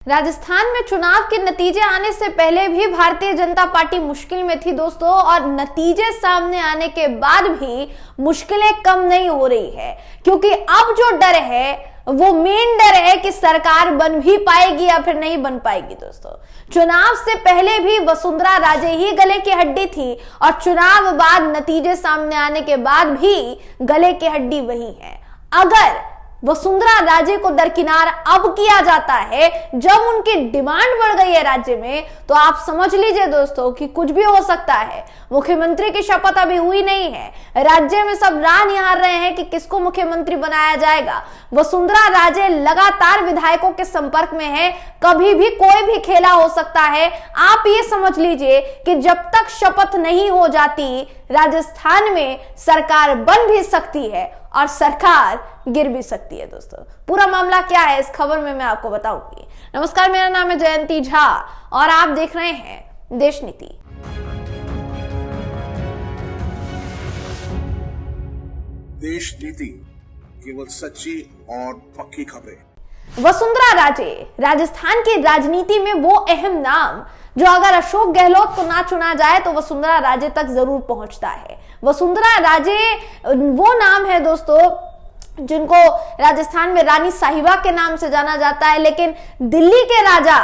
राजस्थान में चुनाव के नतीजे आने से पहले भी भारतीय जनता पार्टी मुश्किल में थी दोस्तों, और नतीजे सामने आने के बाद भी मुश्किलें कम नहीं हो रही है, क्योंकि अब जो डर है वो मेन डर है कि सरकार बन भी पाएगी या फिर नहीं बन पाएगी। दोस्तों, चुनाव से पहले भी वसुंधरा राजे ही गले की हड्डी थी और चुनाव बाद नतीजे सामने आने के बाद भी गले की हड्डी वही है। अगर वसुंधरा राजे को दरकिनार अब किया जाता है जब उनकी डिमांड बढ़ गई है राज्य में, तो आप समझ लीजिए दोस्तों कि कुछ भी हो सकता है। मुख्यमंत्री की शपथ अभी हुई नहीं है, राज्य में सब राह निहार रहे हैं कि किसको मुख्यमंत्री बनाया जाएगा। वसुंधरा राजे लगातार विधायकों के संपर्क में है, कभी भी कोई भी खेला हो सकता है। आप ये समझ लीजिए कि जब तक शपथ नहीं हो जाती राजस्थान में सरकार बन भी सकती है और सरकार गिर भी सकती है। दोस्तों, पूरा मामला क्या है इस खबर में मैं आपको बताऊंगी। नमस्कार, मेरा नाम है जयंती झा और आप देख रहे हैं देश नीति। देश नीति, केवल सच्ची और पक्की खबरें। वसुंधरा राजे राजस्थान की राजनीति में वो अहम नाम जो अगर अशोक गहलोत को ना चुना जाए तो वसुंधरा राजे तक जरूर पहुंचता है। वसुंधरा राजे वो नाम है दोस्तों जिनको राजस्थान में रानी साहिबा के नाम से जाना जाता है, लेकिन दिल्ली के राजा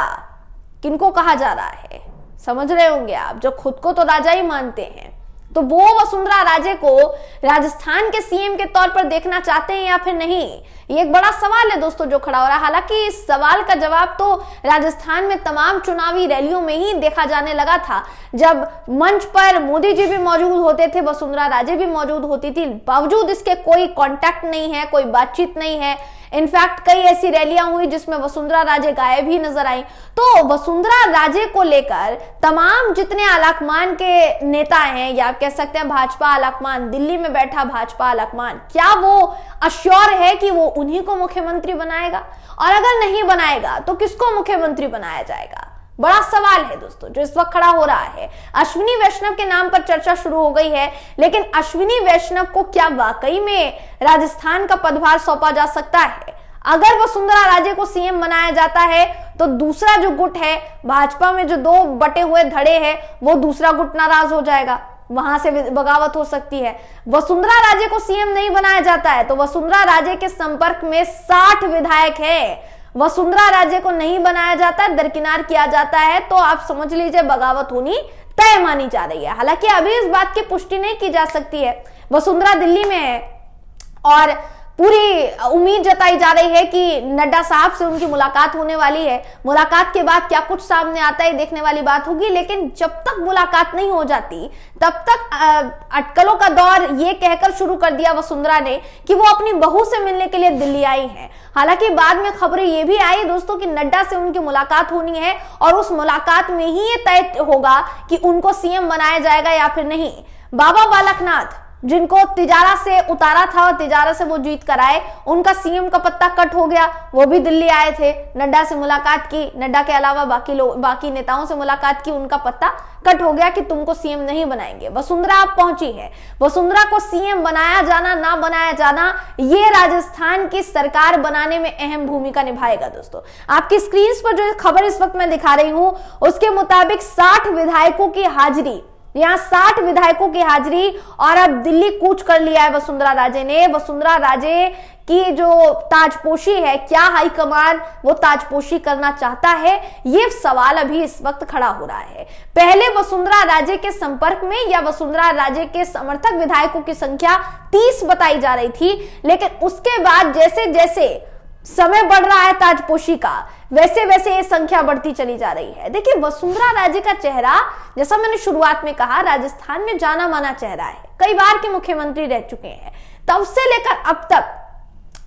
किनको कहा जा रहा है समझ रहे होंगे आप, जो खुद को तो राजा ही मानते हैं। तो वो वसुंधरा राजे को राजस्थान के सीएम के तौर पर देखना चाहते हैं या फिर नहीं, ये एक बड़ा सवाल है दोस्तों जो खड़ा हो रहा है। हालांकि इस सवाल का जवाब तो राजस्थान में तमाम चुनावी रैलियों में ही देखा जाने लगा था। जब मंच पर मोदी जी भी मौजूद होते थे, वसुंधरा राजे भी मौजूद होती थी, बावजूद इसके कोई कांटेक्ट नहीं है, कोई बातचीत नहीं है। इनफैक्ट कई ऐसी रैलियां हुई जिसमें वसुंधरा राजे गायब ही नजर आई। तो वसुंधरा राजे को लेकर तमाम जितने आलाकमान के नेता हैं, या आप कह सकते हैं भाजपा आलाकमान, दिल्ली में बैठा भाजपा आलाकमान, क्या वो अश्योर है कि वो उन्हीं को मुख्यमंत्री बनाएगा? और अगर नहीं बनाएगा तो किसको मुख्यमंत्री बनाया जाएगा? बड़ा सवाल है दोस्तों जो इस वक्त खड़ा हो रहा है। अश्विनी वैष्णव के नाम पर चर्चा शुरू हो गई है, लेकिन अश्विनी वैष्णव को क्या वाकई में राजस्थान का पदभार सौंपा जा सकता है? अगर वसुंधरा राजे को सीएम बनाया जाता है तो दूसरा जो गुट है भाजपा में, जो दो बटे हुए धड़े हैं, वो दूसरा गुट नाराज हो जाएगा, वहां से बगावत हो सकती है। वसुंधरा राजे को सीएम नहीं बनाया जाता है तो वसुंधरा राजे के संपर्क में 60 विधायक है। वसुंधरा राजे को नहीं बनाया जाता, दरकिनार किया जाता है, तो आप समझ लीजिए बगावत होनी तय मानी जा रही है। हालांकि अभी इस बात की पुष्टि नहीं की जा सकती है। वसुंधरा दिल्ली में है और पूरी उम्मीद जताई जा रही है कि नड्डा साहब से उनकी मुलाकात होने वाली है। मुलाकात के बाद क्या कुछ सामने आता है देखने वाली बात होगी, लेकिन जब तक मुलाकात नहीं हो जाती तब तक अटकलों का दौर ये कहकर शुरू कर दिया वसुंधरा ने कि वो अपनी बहू से मिलने के लिए दिल्ली आई हैं। हालांकि बाद में खबरें ये भी आई दोस्तों कि नड्डा से उनकी मुलाकात होनी है और उस मुलाकात में ही ये तय होगा कि उनको सीएम बनाया जाएगा या फिर नहीं। बाबा बालकनाथ, जिनको तिजारा से उतारा था और तिजारा से वो जीत कर आए, उनका सीएम का पत्ता कट हो गया। वो भी दिल्ली आए थे, नड्डा से मुलाकात की, नड्डा के अलावा बाकी नेताओं से मुलाकात की, उनका पत्ता कट हो गया कि तुमको सीएम नहीं बनाएंगे। वसुंधरा अब पहुंची है। वसुंधरा को सीएम बनाया जाना ना बनाया जाना, ये राजस्थान की सरकार बनाने में अहम भूमिका निभाएगा। दोस्तों, आपकी स्क्रीन पर जो खबर इस वक्त मैं दिखा रही हूं उसके मुताबिक 60 विधायकों की हाजिरी, यहाँ 60 विधायकों की हाजिरी, और अब दिल्ली कूच कर लिया है वसुंधरा राजे ने। वसुंधरा राजे की जो ताजपोशी है, क्या हाईकमान वो ताजपोशी करना चाहता है, ये सवाल अभी इस वक्त खड़ा हो रहा है। पहले वसुंधरा राजे के संपर्क में या वसुंधरा राजे के समर्थक विधायकों की संख्या 30 बताई जा रही थी, लेकिन उसके बाद जैसे जैसे समय बढ़ रहा है ताजपोशी का, वैसे वैसे ये संख्या बढ़ती चली जा रही है। देखिए, वसुंधरा राजे का चेहरा, जैसा मैंने शुरुआत में कहा, राजस्थान में जाना माना चेहरा है, कई बार के मुख्यमंत्री रह चुके हैं। तब से लेकर अब तक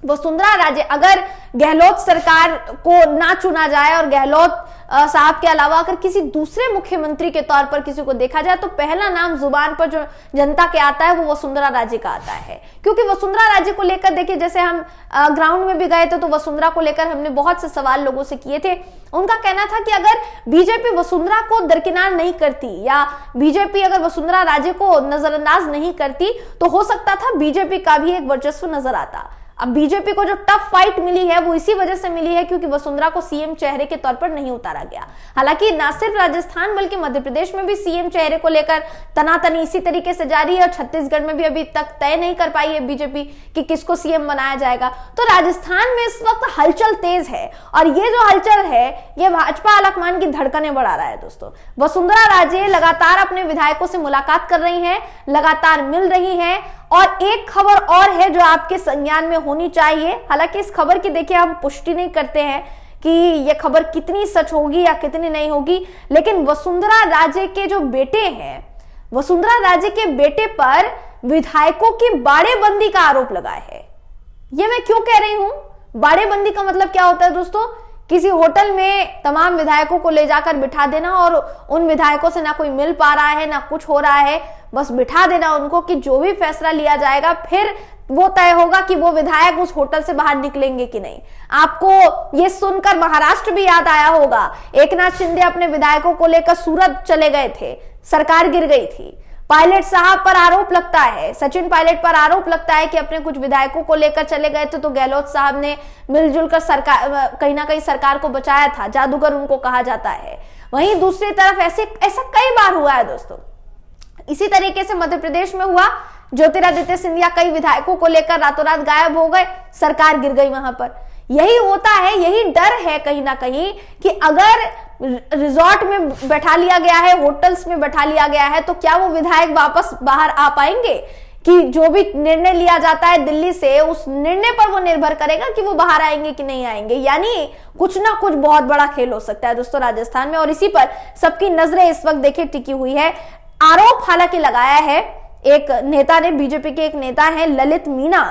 वसुंधरा राजे, अगर गहलोत सरकार को ना चुना जाए और गहलोत साहब के अलावा अगर किसी दूसरे मुख्यमंत्री के तौर पर किसी को देखा जाए, तो पहला नाम जुबान पर जो जनता के आता है वो वसुंधरा राजे का आता है। क्योंकि वसुंधरा राजे को लेकर देखिए, जैसे हम ग्राउंड में भी गए थे तो वसुंधरा को लेकर हमने बहुत से सवाल लोगों से किए थे। उनका कहना था कि अगर बीजेपी वसुंधरा को दरकिनार नहीं करती या बीजेपी अगर वसुंधरा राजे को नजरअंदाज नहीं करती तो हो सकता था बीजेपी का भी एक वर्चस्व नजर आता। अब बीजेपी को जो टफ फाइट मिली है वो इसी वजह से मिली है क्योंकि वसुंधरा को सीएम चेहरे के तौर पर नहीं उतारा गया। हालांकि न सिर्फ राजस्थान बल्कि मध्य प्रदेश में भी सीएम चेहरे को लेकर तनातनी इसी तरीके से जारी है और छत्तीसगढ़ में भी अभी तक तय नहीं कर पाई है बीजेपी कि किसको सीएम बनाया जाएगा। तो राजस्थान में इस वक्त हलचल तेज है और ये जो हलचल है ये भाजपा आलाकमान की धड़कनें बढ़ा रहा है दोस्तों। वसुंधरा राजे लगातार अपने विधायकों से मुलाकात कर रही हैं, लगातार मिल रही हैं और एक खबर और है जो आपके संज्ञान में होनी चाहिए। हालांकि इस खबर की देखिए हम पुष्टि नहीं करते हैं कि यह खबर कितनी सच होगी या कितनी नहीं होगी, लेकिन वसुंधरा राजे के जो बेटे हैं, वसुंधरा राजे के बेटे पर विधायकों की बाड़ेबंदी का आरोप लगा है। यह मैं क्यों कह रही हूं? बाड़ेबंदी का मतलब क्या होता है दोस्तों? किसी होटल में तमाम विधायकों को ले जाकर बिठा देना और उन विधायकों से ना कोई मिल पा रहा है ना कुछ हो रहा है, बस बिठा देना उनको कि जो भी फैसला लिया जाएगा फिर वो तय होगा कि वो विधायक उस होटल से बाहर निकलेंगे कि नहीं। आपको ये सुनकर महाराष्ट्र भी याद आया होगा। एकनाथ शिंदे अपने विधायकों को लेकर सूरत चले गए थे, सरकार गिर गई थी। पायलट साहब पर आरोप लगता है, सचिन पायलट पर आरोप लगता है कि अपने कुछ विधायकों को लेकर चले गए थे तो गहलोत साहब ने मिलजुल कर सरकार कहीं ना कहीं सरकार को बचाया था, जादूगर उनको कहा जाता है। वहीं दूसरी तरफ ऐसा कई बार हुआ है दोस्तों। इसी तरीके से मध्य प्रदेश में हुआ, ज्योतिरादित्य सिंधिया कई विधायकों को लेकर रातों रात गायब हो गए, सरकार गिर गई वहां पर। यही होता है, यही डर है कहीं ना कहीं कि अगर रिजॉर्ट में बैठा लिया गया है, होटल्स में बैठा लिया गया है तो क्या वो विधायक वापस बाहर आ पाएंगे? कि जो भी निर्णय लिया जाता है दिल्ली से उस निर्णय पर वो निर्भर करेगा कि वो बाहर आएंगे कि नहीं आएंगे। यानी कुछ ना कुछ बहुत बड़ा खेल हो सकता है दोस्तों राजस्थान में और इसी पर सबकी नजरें इस वक्त देखिए टिकी हुई है। आरोप हालांकि लगाया है एक नेता ने, बीजेपी के एक नेता है ललित मीणा,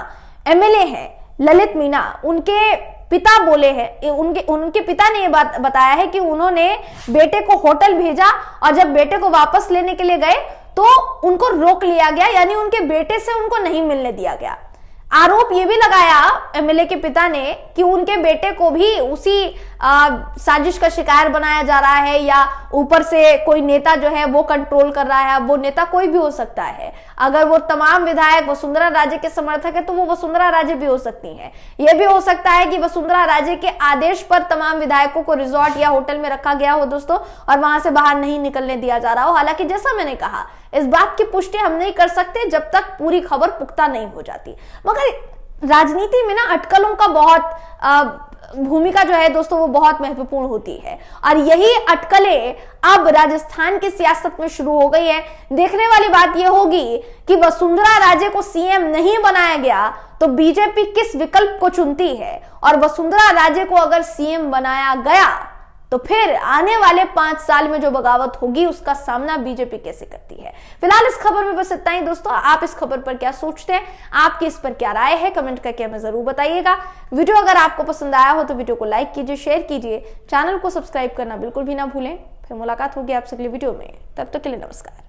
एमएलए हैं ललित मीणा, उनके पिता बोले हैं, उनके पिता ने ये बात बताया है कि उन्होंने बेटे को होटल भेजा और जब बेटे को वापस लेने के लिए गए तो उनको रोक लिया गया, यानी उनके बेटे से उनको नहीं मिलने दिया गया। आरोप ये भी लगाया एमएलए के पिता ने कि उनके बेटे को भी उसी साजिश का शिकार बनाया जा रहा है या ऊपर से कोई नेता जो है वो कंट्रोल कर रहा है। अब वो नेता कोई भी हो सकता है, अगर वो तमाम विधायक वसुंधरा राजे के समर्थक है तो वो वसुंधरा राजे भी हो सकती हैं। यह भी हो सकता है कि वसुंधरा राजे के आदेश पर तमाम विधायकों को रिजॉर्ट या होटल में रखा गया हो दोस्तों और वहां से बाहर नहीं निकलने दिया जा रहा हो। हालांकि जैसा मैंने कहा इस बात की पुष्टि हम नहीं कर सकते जब तक पूरी खबर पुख्ता नहीं हो जाती। मगर राजनीति में ना अटकलों का बहुत भूमिका जो है दोस्तों वो बहुत महत्वपूर्ण होती है और यही अटकलें अब राजस्थान की सियासत में शुरू हो गई है। देखने वाली बात यह होगी कि वसुंधरा राजे को सीएम नहीं बनाया गया तो बीजेपी किस विकल्प को चुनती है और वसुंधरा राजे को अगर सीएम बनाया गया तो फिर आने वाले 5 साल में जो बगावत होगी उसका सामना बीजेपी कैसे करती है। फिलहाल इस खबर में बस इतना ही दोस्तों। आप इस खबर पर क्या सोचते हैं, आपकी इस पर क्या राय है, कमेंट करके हमें जरूर बताइएगा। वीडियो अगर आपको पसंद आया हो तो वीडियो को लाइक कीजिए, शेयर कीजिए, चैनल को सब्सक्राइब करना बिल्कुल भी ना भूलें। फिर मुलाकात होगी आपसे अगली वीडियो में, तब तक के लिए नमस्कार।